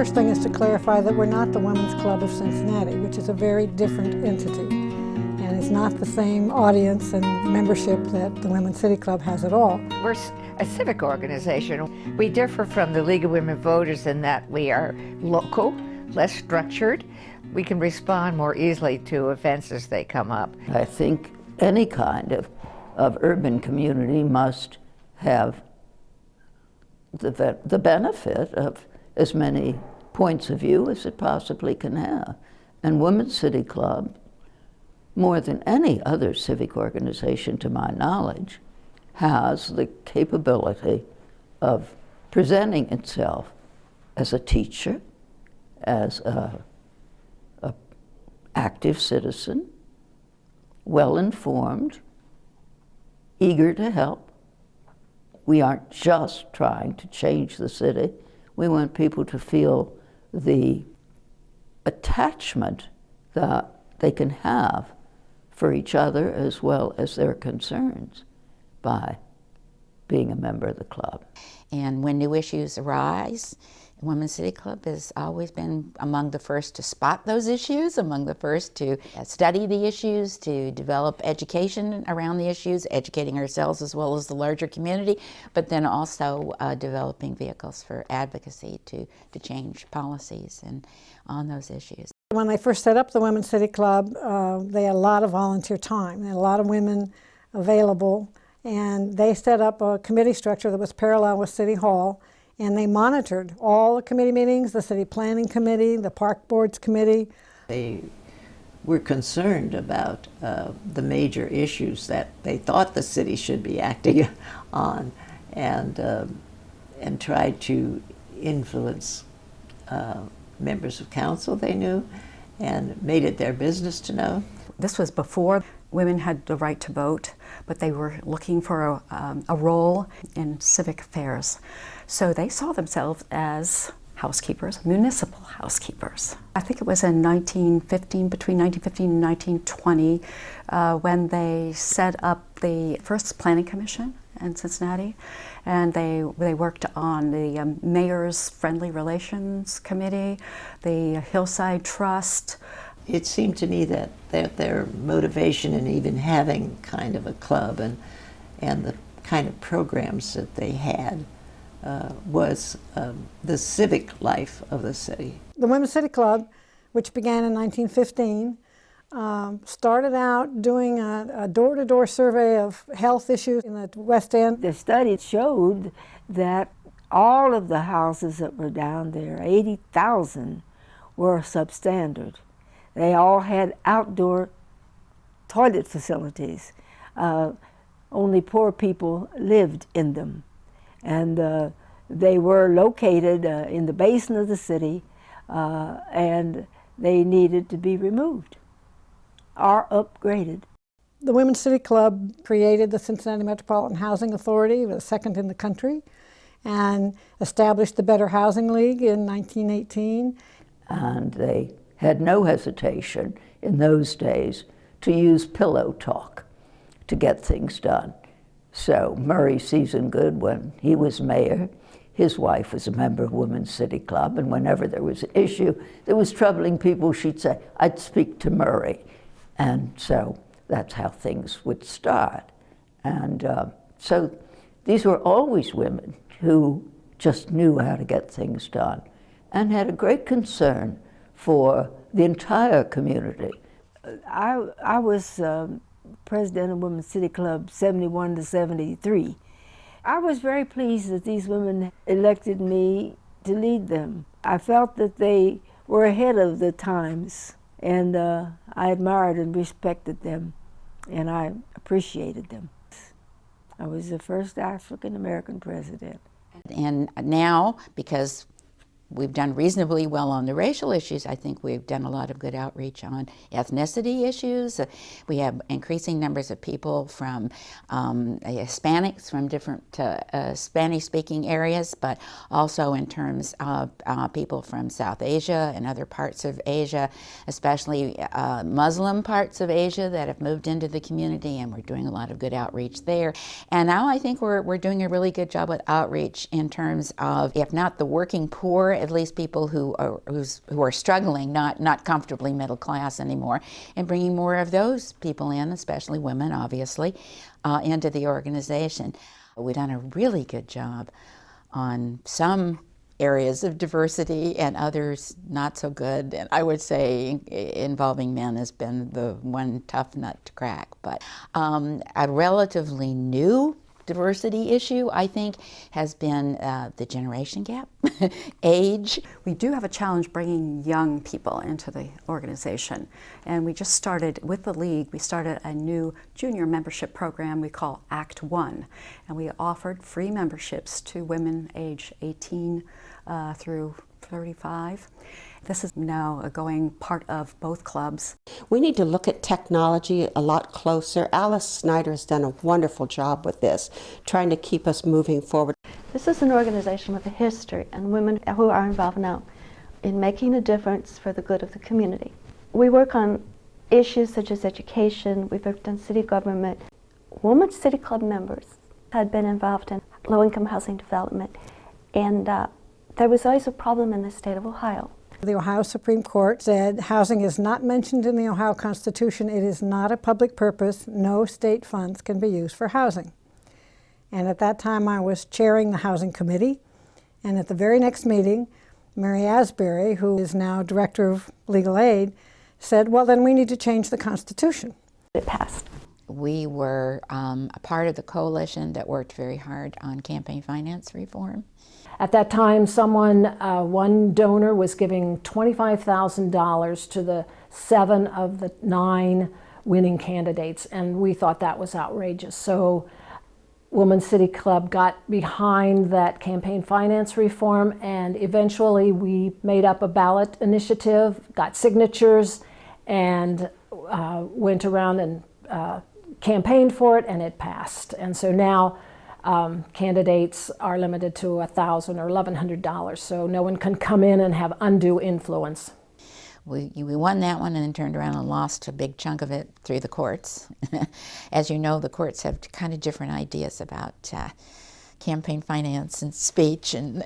first thing is to clarify that we're not the Women's Club of Cincinnati, which is a very different entity. And it's not the same audience and membership that the Women's City Club has at all. We're a civic organization. We differ from the League of Women Voters in that we are local, less structured. We can respond more easily to events as they come up. I think any kind of urban community must have the benefit of as many points of view as it possibly can have. And Women's City Club, more than any other civic organization to my knowledge, has the capability of presenting itself as a teacher, as a active citizen, well-informed, eager to help. We aren't just trying to change the city. We want people to feel the attachment that they can have for each other as well as their concerns by being a member of the club. And when new issues arise, the Women's City Club has always been among the first to spot those issues, among the first to study the issues, to develop education around the issues, educating ourselves as well as the larger community, but then also developing vehicles for advocacy to change policies and on those issues. When they first set up the Women's City Club, they had a lot of volunteer time. They had a lot of women available, and they set up a committee structure that was parallel with City Hall, and they monitored all the committee meetings, the City Planning Committee, the Park Boards Committee. They were concerned about the major issues that they thought the city should be acting on, and tried to influence members of council they knew, and made it their business to know. This was before women had the right to vote, but they were looking for a role in civic affairs. So they saw themselves as housekeepers, municipal housekeepers. I think it was in 1915, between 1915 and 1920, when they set up the first planning commission in Cincinnati, and they worked on the Mayor's Friendly Relations Committee, the Hillside Trust. It seemed to me that their motivation in even having kind of a club and the kind of programs that they had was the civic life of the city. The Women's City Club, which began in 1915, started out doing a door-to-door survey of health issues in the West End. The study showed that all of the houses that were down there, 80,000, were substandard. They all had outdoor toilet facilities. Only poor people lived in them. And they were located in the basin of the city, and they needed to be removed or upgraded. The Women's City Club created the Cincinnati Metropolitan Housing Authority, it was second in the country, and established the Better Housing League in 1918. And they had no hesitation in those days to use pillow talk to get things done. So Murray Season Good, when he was mayor, his wife was a member of Women's City Club, and whenever there was an issue that was troubling people, she'd say, "I'd speak to Murray." And so that's how things would start. And so these were always women who just knew how to get things done and had a great concern for the entire community. I was president of Women's City Club 71 to 73. I was very pleased that these women elected me to lead them. I felt that they were ahead of the times, and I admired and respected them, and I appreciated them. I was the first African American president. And now, because we've done reasonably well on the racial issues, I think we've done a lot of good outreach on ethnicity issues. We have increasing numbers of people from Hispanics from different Spanish-speaking areas, but also in terms of people from South Asia and other parts of Asia, especially Muslim parts of Asia that have moved into the community, and we're doing a lot of good outreach there. And now I think we're doing a really good job with outreach in terms of, if not the working poor at least people who are struggling, not comfortably middle class anymore, and bringing more of those people in, especially women, obviously, into the organization. We've done a really good job on some areas of diversity and others not so good. And I would say involving men has been the one tough nut to crack. But a relatively new diversity issue, I think, has been the generation gap, age. We do have a challenge bringing young people into the organization. And we just started, with the League, we started a new junior membership program we call Act One. And we offered free memberships to women age 18 through 35. This is now a going part of both clubs. We need to look at technology a lot closer. Alice Snyder has done a wonderful job with this, trying to keep us moving forward. This is an organization with a history and women who are involved now in making a difference for the good of the community. We work on issues such as education, we've worked on city government. Women City Club members had been involved in low-income housing development, and there was always a problem in the state of Ohio. The Ohio Supreme Court said housing is not mentioned in the Ohio Constitution. It is not a public purpose. No state funds can be used for housing. And at that time I was chairing the Housing Committee, and at the very next meeting, Mary Asbury, who is now Director of Legal Aid, said, well, then we need to change the Constitution. It passed. We were a part of the coalition that worked very hard on campaign finance reform. At that time, one donor was giving $25,000 to the 7 of the 9 winning candidates, and we thought that was outrageous. So Women's City Club got behind that campaign finance reform, and eventually we made up a ballot initiative, got signatures, and went around and campaigned for it, and it passed. And so now candidates are limited to $1,000 or $1,100, so no one can come in and have undue influence. We won that one and then turned around and lost a big chunk of it through the courts. As you know, the courts have kind of different ideas about campaign finance and speech and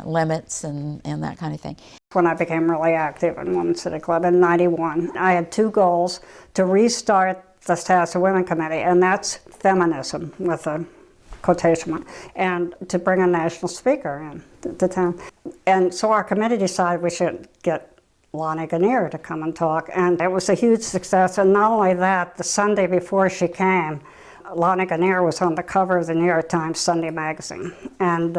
limits and that kind of thing. When I became really active in Women's City Club in '91, I had 2 goals: to restart the Status of Women Committee, and that's feminism with a quotation mark, and to bring a national speaker in the town. And so our committee decided we should get Lonnie Gannier to come and talk, and it was a huge success. And not only that, the Sunday before she came, Lonnie Gannier was on the cover of the New York Times Sunday magazine, and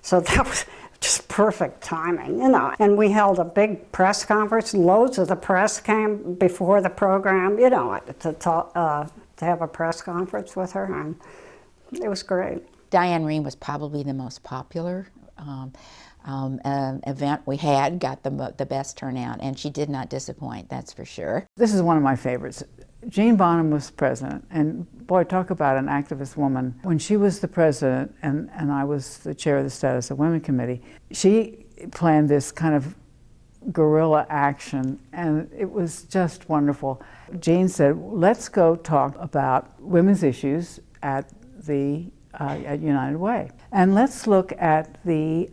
so that was just perfect timing, you know. And we held a big press conference. Loads of the press came before the program, you know, to have a press conference with her, and it was great. Diane Rehm was probably the most popular event we had, got the best turnout, and she did not disappoint, that's for sure. This is one of my favorites. Jean Bonham was president, and boy, talk about an activist woman. When she was the president and I was the chair of the Status of Women Committee, she planned this kind of guerrilla action, and it was just wonderful. Jean said, let's go talk about women's issues at United Way. And let's look at the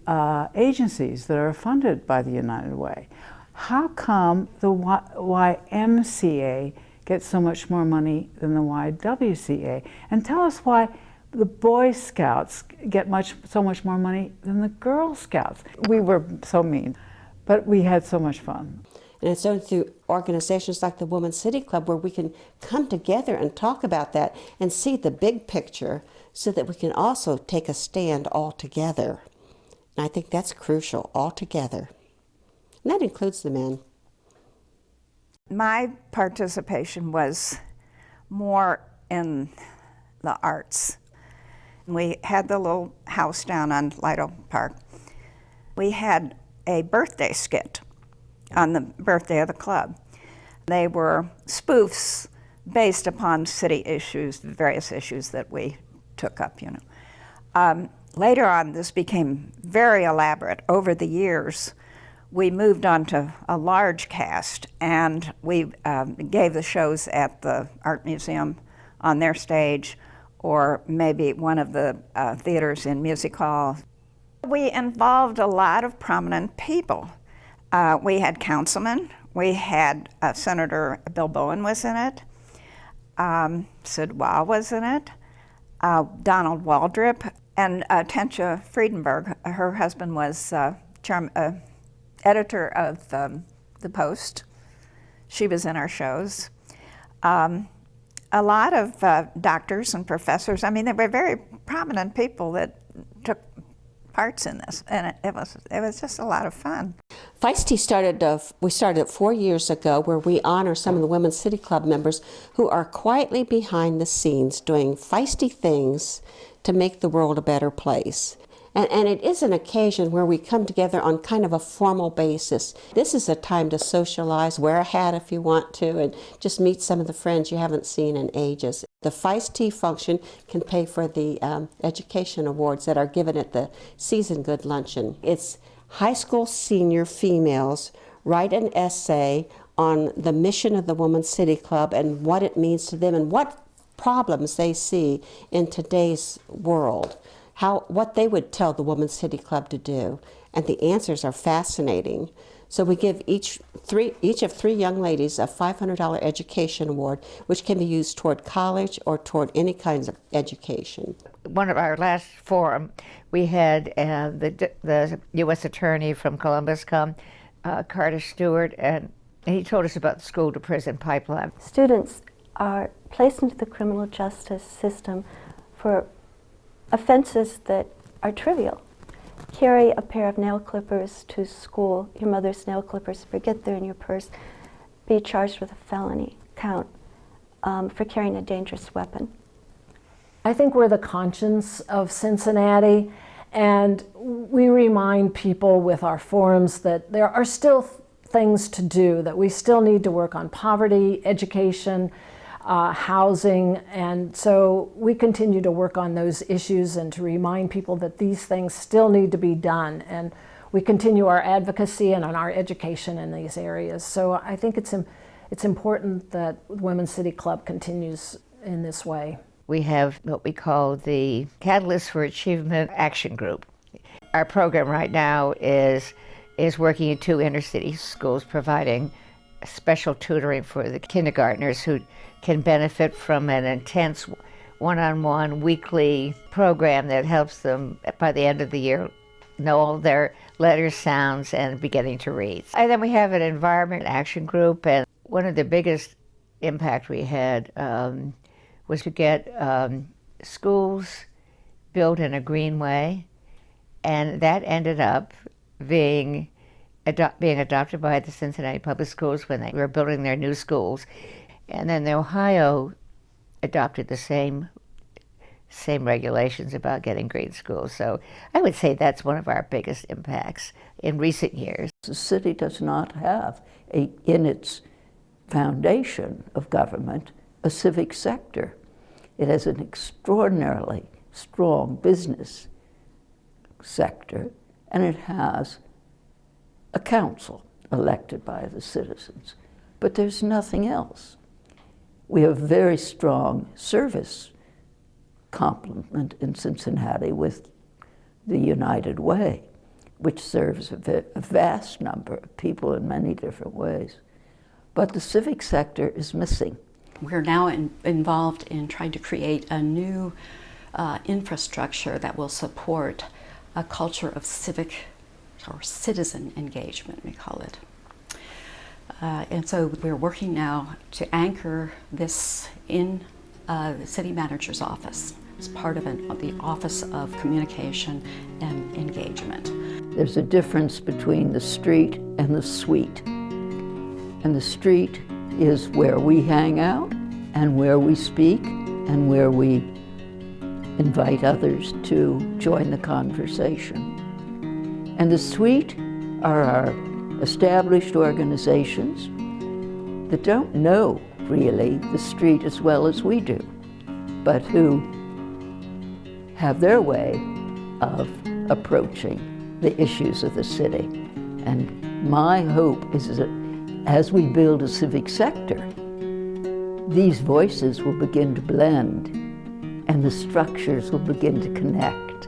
agencies that are funded by the United Way. How come the YMCA gets so much more money than the YWCA? And tell us why the Boy Scouts get so much more money than the Girl Scouts. We were so mean, but we had so much fun. And it's only through organizations like the Women's City Club where we can come together and talk about that and see the big picture so that we can also take a stand all together. And I think that's crucial, all together. And that includes the men. My participation was more in the arts. We had the little house down on Lido Park. We had a birthday skit on the birthday of the club. They were spoofs based upon city issues, various issues that we took up, you know. Later on, this became very elaborate. Over the years, we moved on to a large cast, and we gave the shows at the Art Museum on their stage, or maybe one of the theaters in Music Hall. We involved a lot of prominent people. We had councilmen, we had Senator Bill Bowen was in it, Sid Wah was in it, Donald Waldrop, and Tensia Friedenberg. Her husband was editor of the Post. She was in our shows. A lot of doctors and professors. I mean, there were very prominent people that took parts in this, and it was just a lot of fun. Feisty we started 4 years ago, where we honor some of the Women's City Club members who are quietly behind the scenes doing feisty things to make the world a better place. And it is an occasion where we come together on kind of a formal basis. This is a time to socialize, wear a hat if you want to, and just meet some of the friends you haven't seen in ages. The Feisty function can pay for the education awards that are given at the Season Good Luncheon. It's high school senior females write an essay on the mission of the Women's City Club and what it means to them and what problems they see in today's world. What they would tell the Women's City Club to do, and the answers are fascinating. So we give each of three young ladies a $500 education award, which can be used toward college or toward any kinds of education. One of our last forum, we had the U.S. Attorney from Columbus come, Carter Stewart, and he told us about the school-to-prison pipeline. Students are placed into the criminal justice system for offenses that are trivial. Carry a pair of nail clippers to school, your mother's nail clippers, forget they're in your purse, be charged with a felony count for carrying a dangerous weapon. I think we're the conscience of Cincinnati, and we remind people with our forums that there are still things to do, that we still need to work on poverty, education, housing, and so we continue to work on those issues and to remind people that these things still need to be done, and we continue our advocacy and on our education in these areas. So I think it's important that Women's City Club continues in this way. We have what we call the Catalyst for Achievement Action Group. Our program right now is working in 2 inner-city schools, providing special tutoring for the kindergartners who can benefit from an intense one-on-one weekly program that helps them by the end of the year know all their letters, sounds, and beginning to read. And then we have an environment action group, and one of the biggest impact we had was to get schools built in a green way, and that ended up being adopted by the Cincinnati Public Schools when they were building their new schools. And then Ohio adopted the same regulations about getting green schools. So I would say that's one of our biggest impacts in recent years. The city does not have, in its foundation of government, a civic sector. It has an extraordinarily strong business sector, and it has a council elected by the citizens. But there's nothing else. We have a very strong service complement in Cincinnati with the United Way, which serves a vast number of people in many different ways. But the civic sector is missing. We're now involved in trying to create a new infrastructure that will support a culture of civic or citizen engagement, we call it. And so we're working now to anchor this in the city manager's office as part of the Office of Communication and Engagement. There's a difference between the street and the suite. And the street is where we hang out and where we speak and where we invite others to join the conversation. And the suite are our established organizations that don't know really the street as well as we do, but who have their way of approaching the issues of the city. And my hope is that as we build a civic sector, these voices will begin to blend and the structures will begin to connect.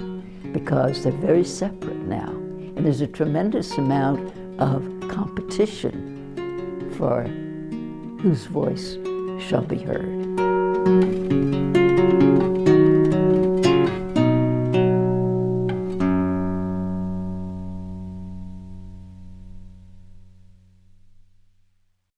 because they're very separate now. And there's a tremendous amount of competition for whose voice shall be heard.